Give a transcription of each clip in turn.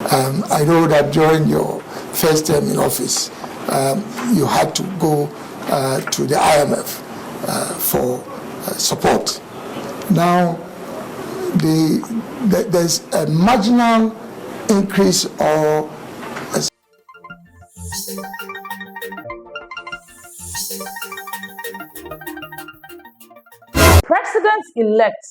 I know that during your first term in office, you had to go to the IMF for support. Now, there's a marginal increase or President-elect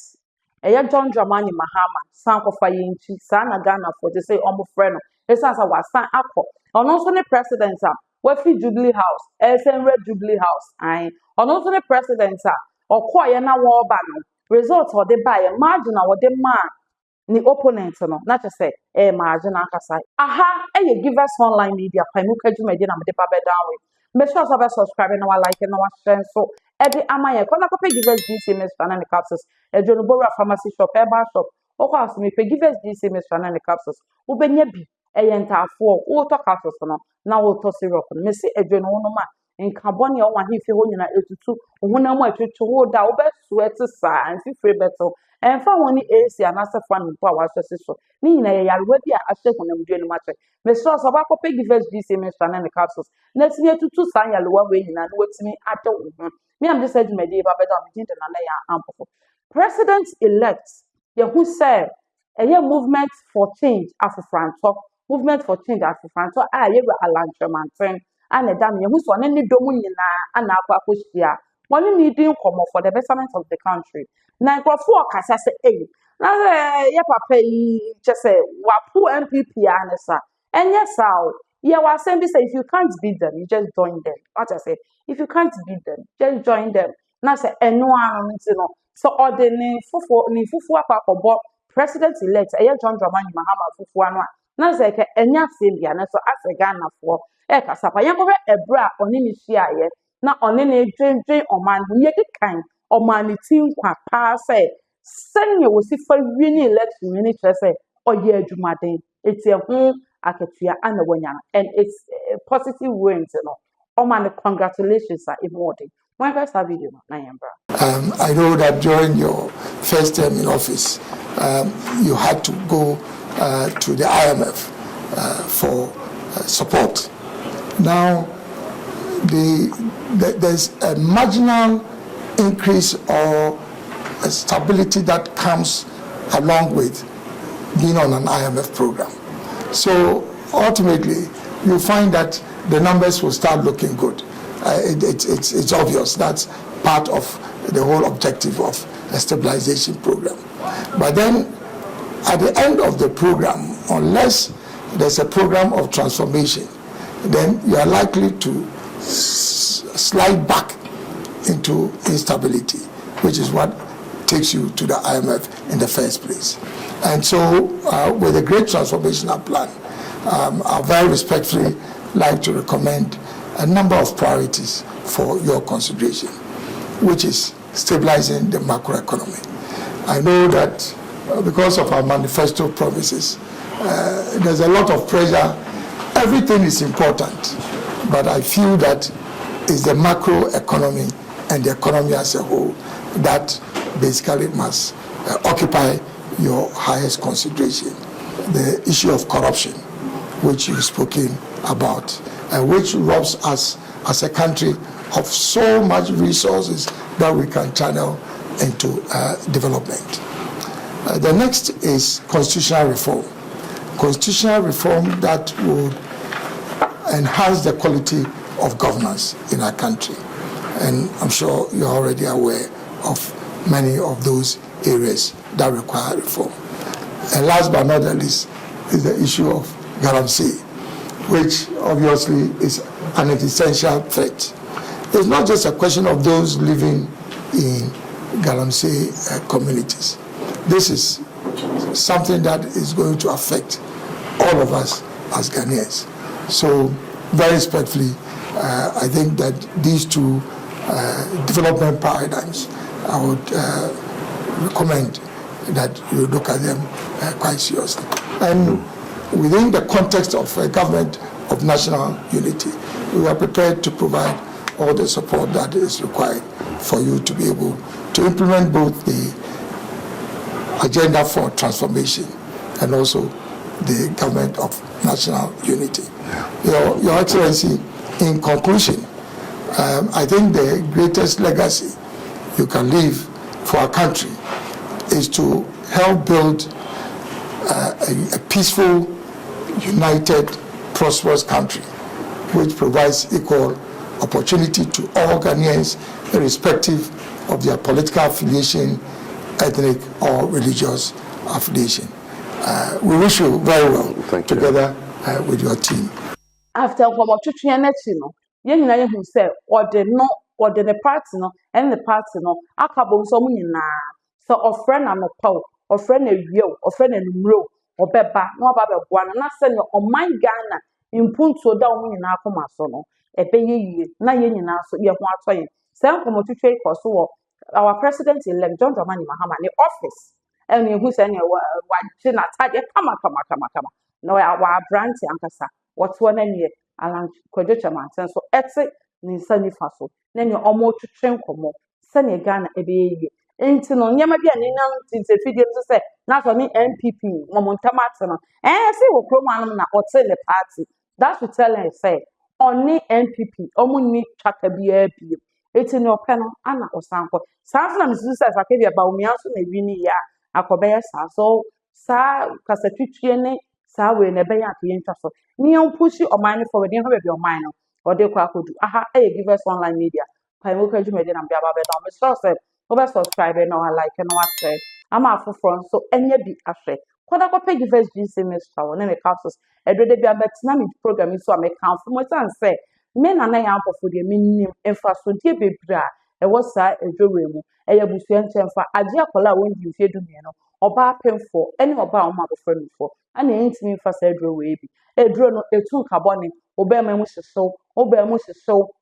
John Dramani Mahama sanko fa yinchi sana Ghana for to say omo frɛ no esansa wasan akɔ ɔno nso ne president a wafi Jubilee House Elsenre Jubilee House an ɔno nso ne president a ɔkɔ ye na wo ba no result ɔde ba ye margin a wɔde ma ni opponent no na kyɛ sɛ margin akasa aha Givers Online Media paimu kadwumadi na mede ba be down with make sure to subscribe and like and share so every amaya kona ko Givers DCMS channel capsules Ejonobora pharmacy shop eba shop okwa asumi pe Givers DCMS channel capsules ubenya bi entafo wo to capsules no na wo to syrup me se Ejono no ma nka bone o wa hife ho nyina etutu ohunam atwetwe wo da wo be sweat sa anfi free beto emfa woni AC anase fa mpo a wahwese so ni nyina ye yarewa bi a ahye honam due no mache me so so ba ko Givers DCMS channel capsules na tinye tutu san yarewa we nyina no watimi ade wo ho me am just said me dey ba bedo am tin na na ya ampofo president-elect who said a movement for change afufranto movement for change afufranto ye Allan Kyeremateng and edam who so ne domu nyina ana akwa akohia money needing come for the betterment of the country na nkrofo okasa se na ye papa yi just say wapu MPP anesa enye sao yeah, was saying say if you can't beat them, you just join them. What I say, if you can't beat them, just join them. Now say no so ordinary fufu akwa president-elect John Dramani Mahama fufu anwa. Now say enya sembia na so Ghana for kasapa yanko ebra oni ni hia na oni na dwen oman ye kan oman tin kwa pa say senya wosifa wini election ni kire say oye adwumaden etie akatua ana wanyana and it's positive wins man congratulations are immortal when first video na yamba. I know that during your first term in office you had to go to the IMF for support. Now there's a marginal increase or a stability that comes along with being on an IMF program. So ultimately, you find that the numbers will start looking good. It's obvious that's part of the whole objective of a stabilization program. But then, at the end of the program, unless there's a program of transformation, then you are likely to slide back into instability, which is what takes you to the IMF in the first place. And so, with a great transformational plan, I very respectfully like to recommend a number of priorities for your consideration, which is stabilizing the macroeconomy. I know that because of our manifesto promises, there's a lot of pressure. Everything is important, but I feel that it's the macroeconomy and the economy as a whole that basically must occupy your highest consideration. The issue of corruption, which you've spoken about, and which robs us as a country of so much resources that we can channel into development. The next is constitutional reform. Constitutional reform that would enhance the quality of governance in our country. And I'm sure you're already aware of many of those areas that require reform. And last but not least is the issue of galamsey, which obviously is an existential threat. It's not just a question of those living in galamsey communities. This is something that is going to affect all of us as Ghanaians. So, very respectfully, I think that these two development paradigms, I would recommend that you look at them quite seriously. And within the context of a government of national unity, we are prepared to provide all the support that is required for you to be able to implement both the agenda for transformation and also the government of national unity. Your Excellency, in conclusion, I think the greatest legacy you can leave for our country is to help build a peaceful, united, prosperous country which provides equal opportunity to all Ghanaians, irrespective of their political affiliation, ethnic or religious affiliation. We wish you very well together with your team. After the party no and the party no akabo nso mu nyina so ofre na no paw ofre na wieo ofre na numro obeba na oba beboa na se ne oman Ghana impunto da mu nyina akoma so no ebeye yie na ye nyina so ye ho atoye se nkomo twetwe ikoso wo our president elect John Dramani Mahama ne office and you say wa na tade kama no wa branch ankasa what one ne Allan Kyeremateng so etse ni sani faso na ne omo twetwe nkomo sani Ghana ebeye enti no nyema bia ne nan tinse fidie so say na so ni MPP momontamate no say wo promo na ote the party that's to tell her say oni MPP omo ni twaka bia bia enti no pe no ana osanko sanso na misu say sake bia ba omia so na wini ya akobeya sa so sa kasatwitwe ne sa we na be ya ntwa so ni on pushi oman forward ni ho be oman no ode kwa kodu aha give us online media pa mo kwa jumede na bia ba be na me so say over subscribe no like no share ama afoforo so enye bi ahwe kwada kwa page verse GC Mr. One me capsules edode bia betina me program so am count for mo san say me na na ya afofo de me nim emfa so die bebra e wo sa edwowe mu eye busu enchemfa age akola won di fie dumie no oba pemfo ene oba o ma afofo nifo ana entimi mfa sa edwowe bi edro no etu kabone obema mu hyeso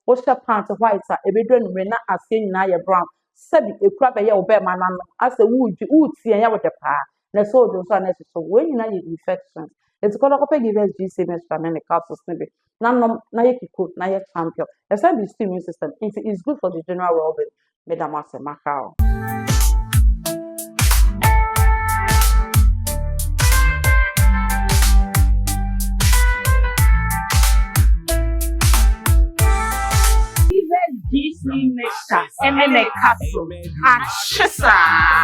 wo hye pant white a ebedro no na ase nyina ye brown sabi ekura be ye obema nano ase wuti ya wo de pa na so do so na so we nyina ye infections it's called a give us GC Mr. and capsules maybe na ye kiko na ye champion the same is immune system it is good for the general well-being madam asemaka GC Mr. and capsule.